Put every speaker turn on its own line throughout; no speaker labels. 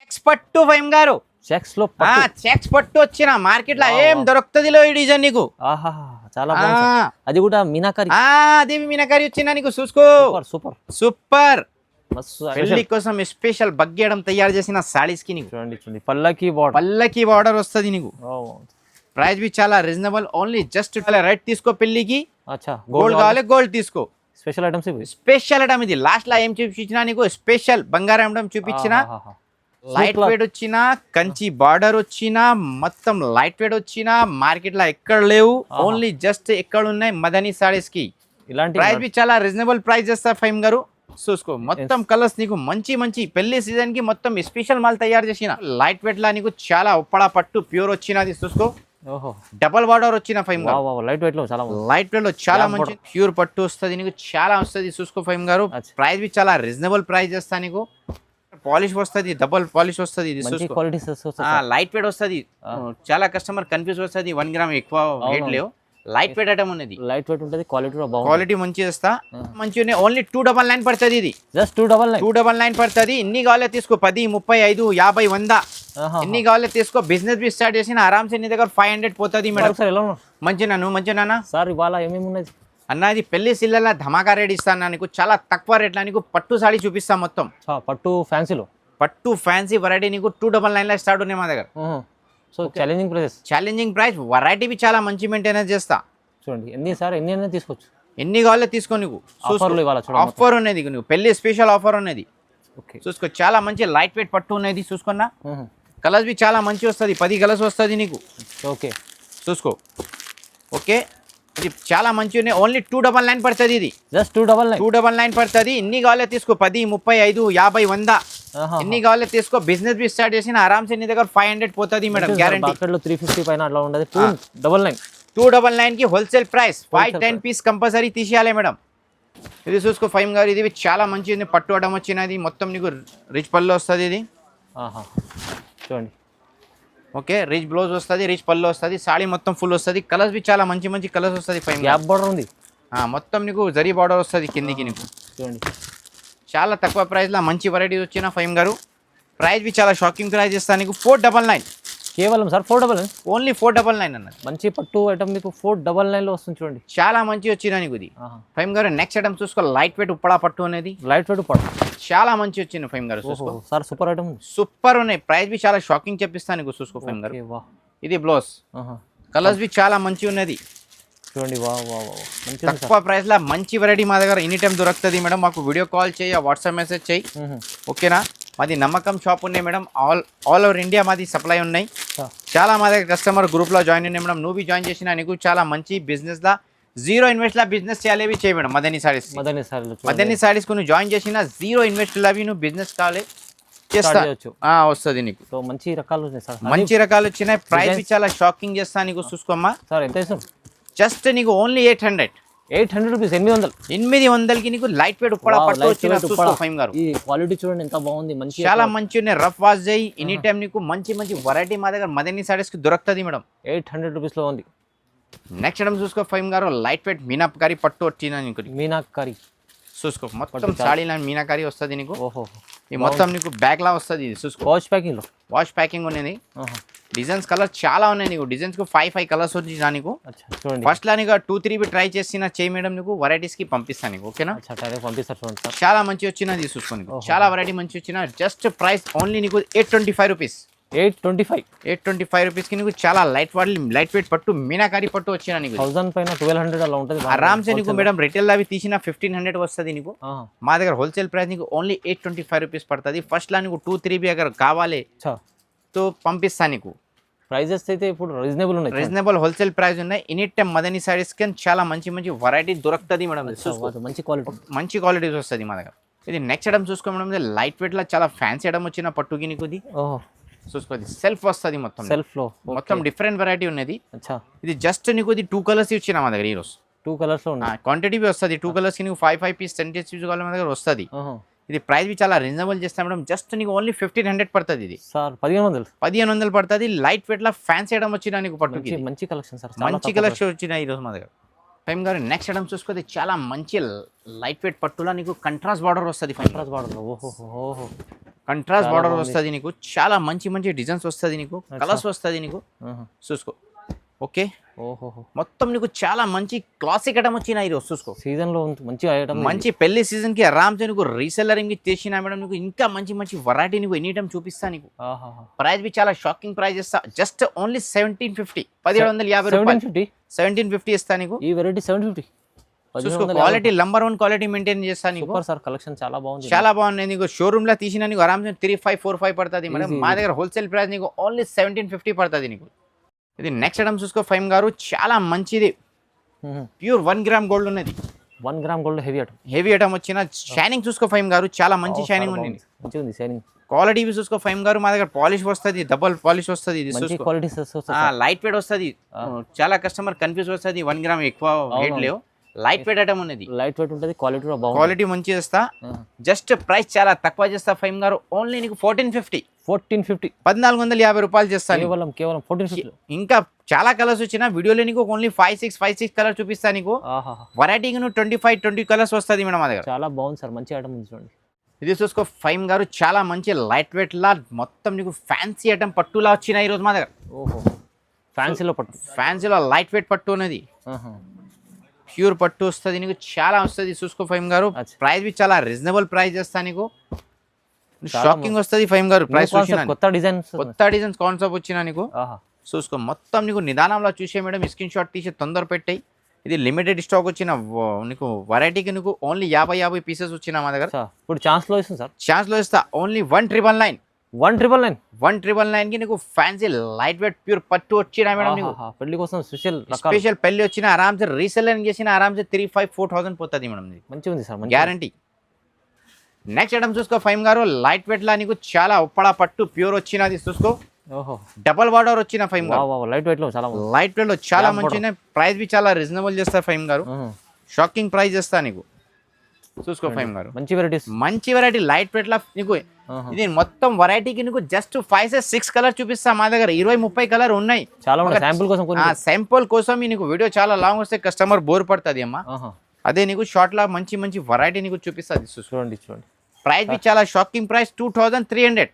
Checks పట్టు ఫైమ్ గారు
checks లో
చెక్స్ పట్టు వచ్చిన మార్కెట్ లో ఏం దొరుకుతుంది లో ఈ డిజైన్ నీకు.
ఆహా చాలా బాగుంది సార్. అది కూడా మీనాకరి.
అది మీనాకరి వచ్చిన నీకు చూసుకో.
సూపర్
సూపర్
మస్తు
పెళ్లి కోసం స్పెషల్ బగ్గేయడం తయారు చేసిన సారీస్ కి నీకు
చూడండి చూడండి పల్లకి
బార్డర్ వస్తుంది నీకు. ప్రైస్ బి చాలా రీజనబుల్. ఓన్లీ జస్ట్ రేట్ తీసుకో పెళ్లికి. గోల్డ్ కావాలి గోల్డ్ తీసుకో.
స్పెషల్ ఐటమ్స్
స్పెషల్ ఐటమ్ ఇది. లాస్ట్ లో ఏం చూపించిన నీకు స్పెషల్ బంగారం ఐటమ్ చూపించిన. లైట్ వెయిట్ వచ్చిన కంచి బార్డర్ వచ్చిన మొత్తం లైట్ వెయిట్ వచ్చిన మార్కెట్ లో ఎక్కడ లేవు. ఓన్లీ జస్ట్ ఎక్కడ ఉన్నాయి మదనీ సారీస్ కి. ఇలాంటి ప్రైస్ బి చాలా రీజనబుల్ ప్రైస్ చేస్తా ఫైమ్ గారు. చూసుకో మొత్తం కలర్స్ నీకు మంచి మంచి పెళ్లి సీజన్ కి మొత్తం స్పెషల్ మాల్ తయారు చేసిన. లైట్ వెయిట్ లా నీకు చాలా ఉప్పడా పట్టు ప్యూర్ వచ్చినది. చూసుకో డబల్ బార్డర్ వచ్చిన ఫైమ్ గారు.
లైట్ వెయిట్ లో
చాలా మంచి ప్యూర్ పట్టు వస్తుంది నీకు. చాలా వస్తుంది చూసుకో ఫైమ్ గారు. ప్రైస్ బి చాలా రీజనబుల్ ప్రైస్ చేస్తా నీకు. పాలిష్ వస్తుంది డబల్ పాలిష్ వస్తుంది. లైట్ వెయిట్ వస్తుంది. చాలా కస్టమర్ కన్ఫ్యూజ్ వస్తుంది 1 గ్రామ్ ఎక్కువ వెయిట్ లేవు. లైట్ వెయిట్ ఐటమ్ ఉన్నది.
లైట్ వెయిట్ ఉంటుంది.
క్వాలిటీ మంచి చేస్తా. మంచి ఓన్లీ 299 పడుతుంది. ఇది
జస్ట్
299 పడుతుంది. ఎన్ని కావాలో తీసుకో. 10, 35, 50, 100 ఎన్ని కావాలో తీసుకో. బిజినెస్ బి స్టార్ట్ చేసిన ఆరామ్సే నీ దగ్గర 500 పోతుంది మేడం. మంచినా
సార్ ఇవాళ ఏమేమి ఉన్నది
అన్నది పెళ్లి సిల్లల ధమాకా రేట్ ఇస్తాను నీకు. చాలా తక్కువ రేట్లా నీకు పట్టు సాడీ చూపిస్తా. మొత్తం
పట్టు ఫ్యాన్సీలో
పట్టు ఫ్యాన్సీ వెరైటీ నీకు 299 స్టార్ట్ ఉన్నాయి మా దగ్గర.
సో
ఛాలెంజింగ్ ప్రైస్ వెరైటీ బి చాలా మంచి మెయింటెనెన్స్ చేస్తా.
చూడండి ఎన్ని తీసుకోవచ్చు.
ఎన్ని కావాలో తీసుకో. నీకు ఆఫర్ ఉన్నది నీకు. పెళ్లి స్పెషల్ ఆఫర్ ఉన్నది. చూసుకో చాలా మంచి లైట్ వెయిట్ పట్టు ఉన్నది. చూసుకున్నా కలర్స్ బి చాలా మంచి వస్తుంది. 10 కలర్స్ వస్తుంది నీకు.
ఓకే
చూసుకో. ఓకే ఇది చాలా మంచి ఉన్నాయి. ఓన్లీ 299 పడుతుంది. ఇది
జస్ట్ 299
పడుతుంది. ఎన్ని కావాలో తీసుకో. 10, 35, 50, 100 ఎన్ని కావాలో తీసుకో. బిజినెస్ బి స్టార్ట్ చేసిన ఆరామ్సే నీ దగ్గర 500 పోతుంది మేడం. గ్యారంటీ.
350 పైన అట్లా ఉండదు.
299 కి హోల్సేల్ ప్రైస్. 5-10 పీస్ కంపల్సరీ తీసేయాలి మేడం. ఇది చూసుకో ఫైమ్ గారు. ఇది చాలా మంచి ఉంది. పట్టు అడం వచ్చినది. మొత్తం నీకు రిచ్ పళ్ళు వస్తుంది. ఇది
చూడండి.
ఓకే రిచ్ బ్లౌజ్ వస్తుంది. రిచ్ పళ్ళు వస్తుంది. సాడీ మొత్తం ఫుల్ వస్తుంది. కలర్స్ బి చాలా మంచి మంచి కలర్స్ వస్తుంది. ఫైమ్
గ్యాప్ బార్డర్ ఉంది.
మొత్తం నీకు జరీ బార్డర్ వస్తుంది కిందికి నీకు.
చూడండి
చాలా తక్కువ ప్రైస్లో మంచి వెరైటీస్ వచ్చిన ఫైమ్ గారు. ప్రైస్ బి చాలా షాకింగ్ ప్రైస్ ఇస్తాను నీకు. 499
కేవలం సార్. 499
ఓన్లీ 499 అన్నది.
మంచి పట్టు ఐటమ్ మీకు 499 లో వస్తుంది. చూడండి
చాలా మంచి వచ్చిన నీకు ఇది ఫైమ్ గారు. నెక్స్ట్ ఐటమ్ చూసుకో. లైట్ వెయిట్ ఉప్పడా పట్టు అనేది.
లైట్ వెయిట్ పట్టు
చాలా మంచి వచ్చింది ఫైమ్ గారు. చూసుకో
సార్ సూపర్ ఐటమ్.
సూపర్ ఉన్నాయి. ప్రైస్ బి చాలా షాకింగ్ చెప్పిస్తాను నీకు. చూసుకో ఫైమ్ గారు. ఇది బ్లౌజ్. కలర్స్ బి చాలా మంచి ఉన్నది.
చూడండి
తక్కువ ప్రైస్ లో మంచి వెరైటీ మా దగ్గర ఎనీ టైం దొరుకుతుంది మేడం. మాకు వీడియో కాల్ చేయి, వాట్సాప్ మెసేజ్ చేయి. ఓకేనా. మాది నమ్మకం షాప్ ఉన్నాయి మేడం. ఆల్ ఓవర్ ఇండియా మాది సప్లై ఉన్నాయి. చాలా మా దగ్గర కస్టమర్ గ్రూప్ లో జాయిన్ ఉన్నాయి మేడం. నువ్వు జాయిన్ చేసినా నీకు చాలా మంచి బిజినెస్ లా జీరో ఇన్వెస్ట్ లా బిజినెస్ చేయాలి చేయి మేడం. మదనీ సారీస్ కు నువ్వు జాయిన్ చేసిన జీరో ఇన్వెస్ట్ లావి నువ్వు బిజినెస్ కావాలి చేస్తా వస్తుంది నీకు.
మంచి రకాలు
వచ్చినాయి. ప్రైస్ చాలా షాకింగ్ చేస్తా నీకు. చూసుకోమ్మా
సార్ ఎంత
జస్ట్ నీకు ఓన్లీ
800 రూపీస్.
800కి నీకు లైట్ వెయిట్ ఉప్పడా పట్టు వచ్చిన. చూసుకో ఫైమ్ గారు.
ఈ క్వాలిటీ చూడండి ఎంత బాగుంది. మంచి
చాలా మంచి ఉన్నాయి. రఫ్ వాష్ చేయి ఎనీ టైం నీకు మంచి మంచి వెరైటీ మా దగ్గర మదనీ సారీస్ కి దొరుకుతుంది మేడం.
800 రూపీస్ లో ఉంది.
నెక్స్ట్ ఐటమ్ చూసుకో ఫైమ్ గారు. లైట్ వెయిట్ మీనాకరి పట్టు వచ్చిన నీకు.
మీనాకరి
చూసుకో మొత్తం సాడీలో మీనాకరి వస్తుంది నీకు. ఈ మొత్తం నీకు బ్యాగ్ లా వస్తుంది. ఇది చూసుకో. వాష్ ప్యాకింగ్ ఉన్నది. డిజైన్స్ కలర్ చాలా ఉన్నాయి నీకు. డిజైన్స్ కు 5 కలర్స్ వచ్చినా నీకు. ఫస్ట్ లా నీకు 2-3 ట్రై చేసిన చేయి మేడం. నీకు వెరైటీస్ కి పంపిస్తాను నీకు. ఓకేనా. చాలా మంచి వచ్చినది చూసుకో. చాలా వెరైటీ మంచి వచ్చిన. జస్ట్ ప్రైస్ ఓన్లీ నీకు 825 రూపీస్. 825 రూపీస్ కి నీకు చాలా లైట్ వెయిట్ పట్టు మీనాకారి పట్టు వచ్చిన నీకు.
1000 పైన 1200 అలా ఉంటుంది
ఆరామ్సే నీకు మేడం. రిటైల్ అవి తీసిన 1500 వస్తుంది నీకు. మా దగ్గర హోల్సేల్ ప్రైస్ నీకు ఓన్లీ 825 రూపీస్ పడుతుంది. ఫస్ట్ లా నీకు 2-3 అగర్ కావాలి తో పంపిస్తా నీకు.
ప్రైజెస్ అయితే ఇప్పుడు
రీజనబుల్ హోల్సేల్ ప్రైస్ ఉన్నాయి. ఎనీ టైం మదనీ సారీస్ కి చాలా మంచి మంచి వెరైటీ దొరుకుతుంది మేడం. మంచి క్వాలిటీస్ వస్తుంది మా దగ్గర. ఇది నెక్స్ట్ ఐటమ్ చూసుకో మేడం. లైట్ వెయిట్ లో చాలా ఫ్యాన్సీ ఐటమ్ వచ్చిన పట్టుకి నీకు. చూసుకోండి సెల్ఫ్ వస్తుంది. మొత్తం డిఫరెంట్ వెరైటీ ఉన్నది. ఇది జస్ట్ నీకు 2 కలర్స్ ఇచ్చిన మా దగ్గర. ఈరోజు
2 కలర్స్
క్వాంటిటీ వస్తుంది. 2 కలర్స్ కి నీకు 5 పీస్ 10 పీస్ కావాలి మా దగ్గర వస్తుంది. ఇది ప్రైస్ బి చాలా రీజనబుల్ చేస్తాం మేడం. జస్ట్ నీకు ఓన్లీ 1500 పడుతుంది. ఇది
సార్ 1500
పడుతుంది. లైట్ వెయిట్ లా ఫ్యాన్సీ ఐటమ్ వచ్చిన నీకు పట్టుకి.
మంచి కలెక్షన్ సార్.
మంచి కలెక్షన్ వచ్చిన ఈరోజు మా దగ్గర. ఫైమ్ గారు నెక్స్ట్ ఐటమ్ చూసుకోతే చాలా మంచి లైట్ వెయిట్ పట్టులా నీకు కంట్రాస్ట్ బార్డర్ వస్తుంది. కంట్రాస్ట్ బార్డర్ వస్తుంది నీకు, చాలా మంచి మంచి డిజైన్స్ వస్తుంది నీకు, కలర్స్ వస్తుంది నీకు, చూసుకో. ఓకే, మొత్తం నీకు చాలా మంచి క్లాసిక్ ఐటమ్ వచ్చిన ఈరోజు చూసుకో.
సీజన్ లో మంచి ఐటమ్,
మంచి పెళ్లి సీజన్ కి ఆరామ్సే నీకు రీసెల్లరింగ్ చేసిన మేడం నీకు ఇంకా మంచి మంచి వెరైటీ నీకు ఎనీ టైం చూపిస్తా నీకు. ప్రైస్ బి చాలా షాకింగ్ ప్రైస్ ఇస్తా, జస్ట్ ఓన్లీ 1750, 1750 రూపాయలు, 1750 ఇస్తా నీకు.
ఈ వెరైటీ 750
చూసుకో. క్వాలిటీ నంబర్ 1 క్వాలిటీ మెయింటైన్ చేస్తా నీకు.
సూపర్ సార్, కలెక్షన్ చాలా బాగుంది,
చాలా బాగుంది. నీకు షోరూమ్ లో తీసిన నీకు ఆరామ్సే 3545 పడుతుంది మేడం. మా దగ్గర హోల్సేల్ ప్రైస్ నీకు ఓన్లీ 1750 పడుతుంది నీకు. ఇది నెక్స్ట్ ఐటమ్ చూసుకో ఫైమ్ గారు, చాలా మంచిది, ప్యూర్ 1 గ్రామ్ గోల్డ్ ఉన్నది.
1 గ్రామ్ గోల్డ్
హెవీ ఐటమ్ వచ్చిన షైనింగ్ చూసుకో ఫైమ్ గారు, చాలా మంచి షైనింగ్ ఉంది.
షైనింగ్
క్వాలిటీ చూసుకో ఫైమ్ గారు, మా దగ్గర పాలిష్ వస్తుంది, డబుల్ పాలిష్ వస్తుంది, లైట్ వెయిట్ వస్తుంది. చాలా కస్టమర్ కన్ఫ్యూజ్ వస్తుంది, 1 గ్రామ్ ఎక్కువ వెయిట్ లేవు, లైట్ వెయిట్ ఐటమ్ ఉన్నది,
లైట్ వెయిట్ ఉంటుంది,
క్వాలిటీ మంచి చేస్తా. జస్ట్ ప్రైస్ చాలా తక్కువ చేస్తా ఫైమ్ గారు, ఓన్లీ నీకు 1450, 1450 రూపాయలు చేస్తాను
కేవలం 1450.
ఇంకా చాలా కలర్స్ వచ్చిన వీడియోలో నీకు ఓన్లీ 5-6 కలర్ చూపిస్తా నీకు. వెరైటీ 25-20 కలర్స్ వస్తుంది మేడం మా దగ్గర.
చాలా బాగుంది సార్, మంచి ఐటమ్ ఉంది చూడండి.
ఇది చూసుకో ఫైమ్ గారు, చాలా మంచి లైట్ వెయిట్ లా మొత్తం నీకు ఫ్యాన్సీ ఐటమ్ పట్టులా వచ్చిన ఈరోజు మా దగ్గర. ఫ్యాన్సీలో లైట్ వెయిట్ పట్టు ఉన్నది, ప్యూర్ పట్టు వస్తుంది నీకు, చాలా వస్తుంది చూసుకో ఫైమ్ గారు. ప్రైస్ బి చాలా రీజనబుల్ ప్రైస్ చేస్తా నీకు, షాకింగ్ వస్తుంది ఫైమ్ గారు. ప్రైస్
కొత్త
డిజైన్స్ కాన్సెప్ట్ వచ్చినా నీకు చూసుకో. మొత్తం నీకు నిదానంలో చూసే మేడం, స్క్రీన్ షాట్ తీసి తొందర పెట్టాయి. ఇది లిమిటెడ్ స్టాక్ వచ్చిన నీకు వెరైటీకి నీకు ఓన్లీ 50 పీసెస్ వచ్చిన మా దగ్గర.
ఇప్పుడు ఛాన్స్ లో ఇస్తాను సార్,
ఛాన్స్ లో ఇస్తా ఓన్లీ 1999 కి నీకు ఫ్యాన్సీ లైట్ వెయిట్ ప్యూర్ పట్టు వచ్చినా మేడం నీకు.
పెళ్లి కోసం
స్పెషల్ పెళ్లి వచ్చిన ఆరామ్సే రీసెల్లింగ్ చేసిన ఆరామ్సే 3,500-4,000 పోతుంది మేడం.
మంచిగా ఉంది సార్,
గ్యారంటీ. నెక్స్ట్ ఐటమ్ చూసుకో ఫైమ్ గారు, లైట్ వెయిట్ లా నీకు చాలా ఉప్పడా పట్టు ప్యూర్ వచ్చినది చూసుకో. డబల్ బార్డర్ వచ్చిన ఫైమ్ గారు,
లైట్ వెయిట్ లో
చాలా మంచి. ప్రైస్ బి చాలా రీజనబుల్ చేస్తారు ఫైమ్ గారు, షాకింగ్ ప్రైస్ చేస్తా నీకు చూసుకో ఫైమ్ గారు. మంచి వెరైటీ లైట్ వెయిట్ లా నీకు. ఇది మొత్తం వెరైటీకి నీకు జస్ట్ 5-6 కలర్ చూపిస్తా మా దగ్గర, 20-30 కలర్ ఉన్నాయి. శాంపుల్ కోసం నీకు వీడియో చాలా లాంగ్ వస్తే కస్టమర్ బోర్ పడుతుంది అమ్మా. అదే నీకు షార్ట్ లా మంచి మంచి వెరైటీ నీకు చూపిస్తుంది చూడండి. ప్రైస్ బి చాలా షాకింగ్ ప్రైస్, 2300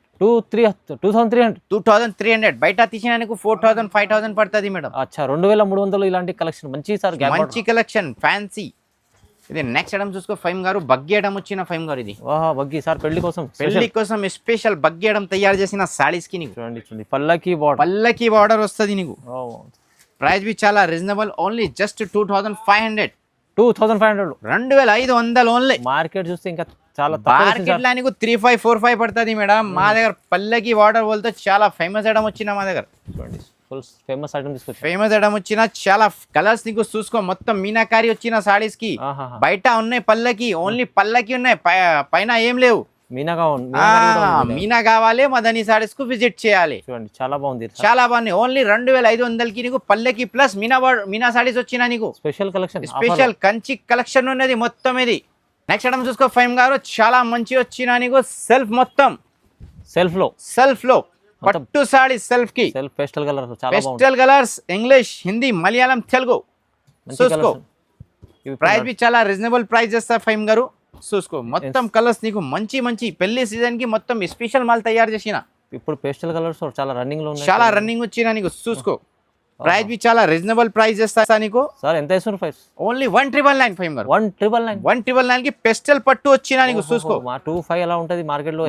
బయట తీసిన నీకు 4,000-5,000 పడుతుంది మేడం.
2300 ఇలాంటి కలెక్షన్
మంచి కలెక్షన్ ఫ్యాన్సీ. ఇది నెక్స్ట్ ఐటమ్ చూసుకో ఫైమ్ గారు, బగ్గి ఐటమ్ వచ్చిన ఫైమ్ గారు. ఇది
బగ్గి సార్, పెళ్లి కోసం
స్పెషల్ బగ్గి ఐటమ్ తయారు చేసిన సారీస్ కి నీకు పల్లకి బార్డర్ వస్తుంది నీకు. ప్రైస్ బి చాలా reasonable, only just 2,500 2500 only.
Market చూస్తే ఇంకా చాలా
మార్కెట్ లో నీకు 3,500-4,500 పడుతుంది మేడం. మా దగ్గర పల్లకి బార్డర్ వాళ్ళతో చాలా ఫేమస్ ఐటమ్ వచ్చిన మా దగ్గర. ఫేమస్ ఐటమ్ వచ్చిన చాలా కలర్స్ నీకు చూసుకో. మొత్తం మీనాకారి వచ్చిన సారీస్ కి బయట ఉన్నాయి పల్లకి, ఓన్లీ పల్లకి ఉన్నాయి, పైన ఏం లేవు. మీనా కావాలి మదనీ సారీస్ కు విజిట్ చేయాలి.
చూడండి చాలా బాగుంది,
చాలా బాగుంది. ఓన్లీ 2,500 కి నీకు పల్లకి ప్లస్ మీనా సారీస్ వచ్చిన నీకు. స్పెషల్ కంచి కలెక్షన్ ఉన్నది మొత్తం ఇది. నెక్స్ట్ ఐటమ్ చూసుకో ఫైమ్ గారు, చాలా మంచి వచ్చిన నీకు సెల్ఫ్, మొత్తం సెల్ఫ్ లో పట్టు సారీ. సెల్ఫ్ కి pastel colours, English, Hindi, Malayalam, Telugu చూసుకో. ప్రైస్ బి చాలా రీజనబుల్ ప్రైస్ చేస్తా ఫైమ్ గారు చూసుకో. మొత్తం కలర్స్ నీకు మంచి మంచి పెళ్లి సీజన్ కి మొత్తం స్పెషల్ మాల్ తయారు చేసిన.
ఇప్పుడు పేస్టల్ కలర్స్ చాలా
రన్నింగ్ వచ్చిన నీకు చూసుకో. ప్రైస్ బి చాలా రీజనబుల్ ప్రైస్ చేస్తా నీకు.
సార్ ఎంత ఇస్తున్నారు ప్రైస్?
ఓన్లీ 1,999 ఫైమ్ గారు. 1,999 కి పెస్టల్ పట్టు వచ్చిన నీకు చూసుకో.
2,500 ఎలా ఉంటది మార్కెట్ లో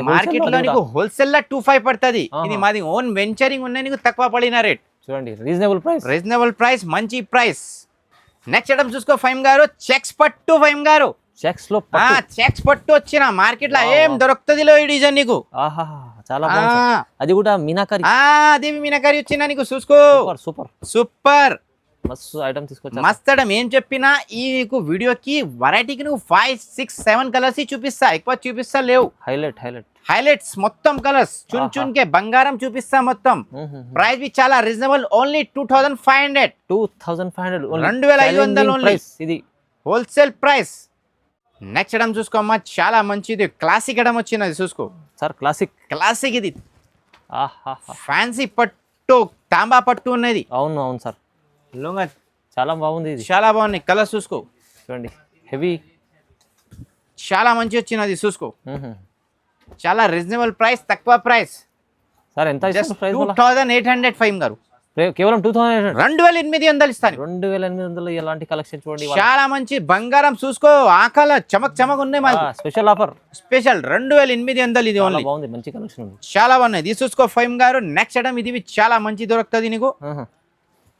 నీకు హోల్సేల్ లా 2,500 పడుతుంది. ఇది మాది ఓన్ వెంచరింగ్ ఉన్నాయి నీకు, తక్కువ పడిన రేట్.
చూడండి రీజనబుల్ ప్రైస్,
మంచి ప్రైస్. నెక్స్ట్ ఐటమ్ చూసుకో ఫైమ్ గారు, చెక్స్ పట్టు ఫైమ్ గారు. చెక్స్ పట్టు వచ్చిన మార్కెట్ లో ఏం దొరుకుతుంది లో ఈ డిజైన్ నీకు.
చాలా బాగుంది, అది కూడా మీనాకారి.
అది మీనాకారి వచ్చిన నీకు చూసుకో. సూపర్
మస్తు ఐటమ్ తీసుకొచ్చా.
మస్త్ ఐటమ్ ఏం చెప్పినా ఈ నీకు వీడియోకి వెరైటీకి నువ్వు 5-6-7 కలర్స్ చూపిస్తా, ఎక్కువ చూపిస్తా లేవు. హైలైట్స్ మొత్తం కలర్స్ చున్ కే బంగారం చూపిస్తా మొత్తం. ప్రైస్ బి చాలా రీజనబుల్, ఓన్లీ 2,500 2,500 ఓన్లీ.
ఇది
హోల్సేల్ ప్రైస్. నెక్స్ట్ ఐటమ్ చూసుకోమ్మా, చాలా మంచిది క్లాసిక్ ఐటమ్ వచ్చినది చూసుకో
సార్.
క్లాసిక్ ఇది ఫ్యాన్సీ పట్టు, తాంబా పట్టు ఉన్నది.
అవును సార్, చాలా బాగుంది,
చాలా బాగున్నాయి కలర్స్ చూసుకో.
చూడండి హెవీ,
చాలా మంచి వచ్చినది చూసుకో. చాలా రీజనబుల్ ప్రైస్, తక్కువ ప్రైస్.
సార్ ఎంత
జస్ట్
ఇస్తారు ప్రైస్
2800 ఫైమ్ గారు.
కేవలం 2800.
2800 ఇస్తాను.
2800 ఎలాంటి కలెక్షన్ చూడండి.
చాలా మంచి బంగారం చూసుకో, ఆకల చమక్ ఉన్నాయి మాకు.
స్పెషల్ ఆఫర్,
స్పెషల్ 2800 ఇది ఓన్లీ.
బాగుంది, మంచి కలెక్షన్ ఉంది,
చాలా బాగున్నాయి. ఇది చూసుకో ఫైమ్ గారు. నెక్స్ట్ ఐటమ్ ఇది చాలా మంచి దొరుకుతుంది నీకు.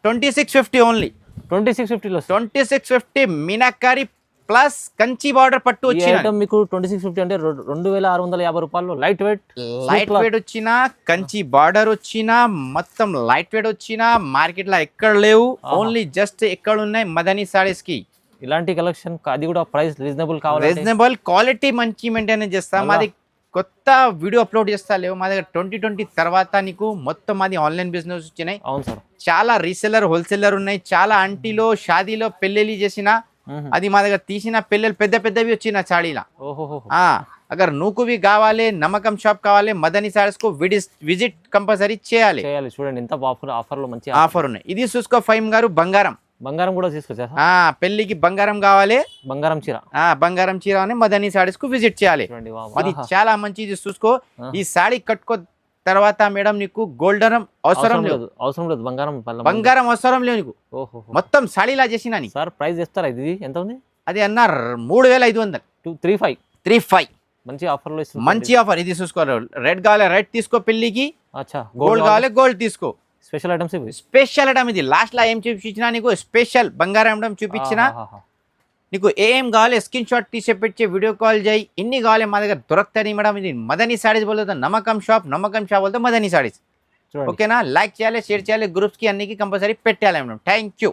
2650 ఓన్లీ.
2650లో
2650 మీనాకారి ప్లస్ కంచి బార్డర్ పట్టు వచ్చిన
మీకు 2650 అంటే 2650 రూపాయలు. లైట్ వెయిట్
వచ్చిన కంచి బార్డర్ వచ్చిన మొత్తం లైట్ వెయిట్ వచ్చిన మార్కెట్ లో ఎక్కడ లేవు, ఓన్లీ జస్ట్ ఎక్కడ ఉన్నాయి మదనీ సారీస్ కి.
ఇలాంటి కలెక్షన్, అది కూడా ప్రైస్ రీజనబుల్ కావాలి.
రీజనబుల్ క్వాలిటీ మంచి మెయింటైన్ చేస్తా. మాది కొత్త వీడియో అప్లోడ్ చేస్తా లేవు మా దగ్గర. 2020 తర్వాత నీకు మొత్తం మాది ఆన్లైన్ బిజినెస్ వచ్చినాయి.
అవును సార్.
చాలా రీసెల్లర్, హోల్సేలర్ ఉన్నాయి. చాలా ఆంటీలో షాదీలో పెళ్ళిళ్ళు చేసిన అది మా దగ్గర తీసిన పెళ్ళిళ్ళు పెద్దవి వచ్చిన చాడీలా. అగర్ నువ్వువి కావాలి, నమ్మకం షాప్ కావాలి, మదనీ సారీస్ కు విజిట్ కంపల్సరీ చేయాలి.
చూడండి ఎంత ఆఫర్ లో మంచి
ఆఫర్ ఉన్నాయి. ఇది చూసుకో ఫైమ్ గారు, బంగారం
కూడా తీసుకొచ్చా.
పెళ్లికి బంగారం కావాలి, బంగారం చీర అని మదనీ సారీస్ కు విజిట్ చేయాలి. అది చాలా మంచిది. చూసుకో ఈ సాడీ కట్టుకో తర్వాత మేడం నీకు గోల్డెన్ అవసరం లేదు, బంగారం అవసరం లేదు నీకు. మొత్తం సాడీలా చేసిన
సార్. ప్రైస్ చేస్తారా? ఇది ఎంత ఉంది?
అది అన్నారు 3500. 35
మంచి ఆఫర్ లో ఇస్తుంది.
మంచి ఆఫర్. ఇది చూసుకో, రెడ్ కావాలి రెడ్ తీసుకో పెళ్లికి, గోల్డ్ కావాలి గోల్డ్ తీసుకో.
స్పెషల్ ఐటమ్స్,
స్పెషల్ ఐటమ్ ఇది. లాస్ట్ లో ఏం చూపించిన నీకు స్పెషల్ బంగారం ఐటమ్ చూపించిన. నీకు ఏం కావాలి స్క్రీన్ షాట్ తీసి పెట్టి వీడియో కాల్ చేయి. ఇన్ని కావాలి మా దగ్గర దొరుకుతాయి మేడం. ఇది మదనీ సారీస్ బోల్తో నమ్మకం షాప్ బోల్తో మదనీ సారీస్. ఓకేనా? లైక్ చేయాలి, షేర్ చేయాలి, గ్రూప్స్ కి అన్నికి కంపల్సరీ పెట్టాలి మేడం. Thank you.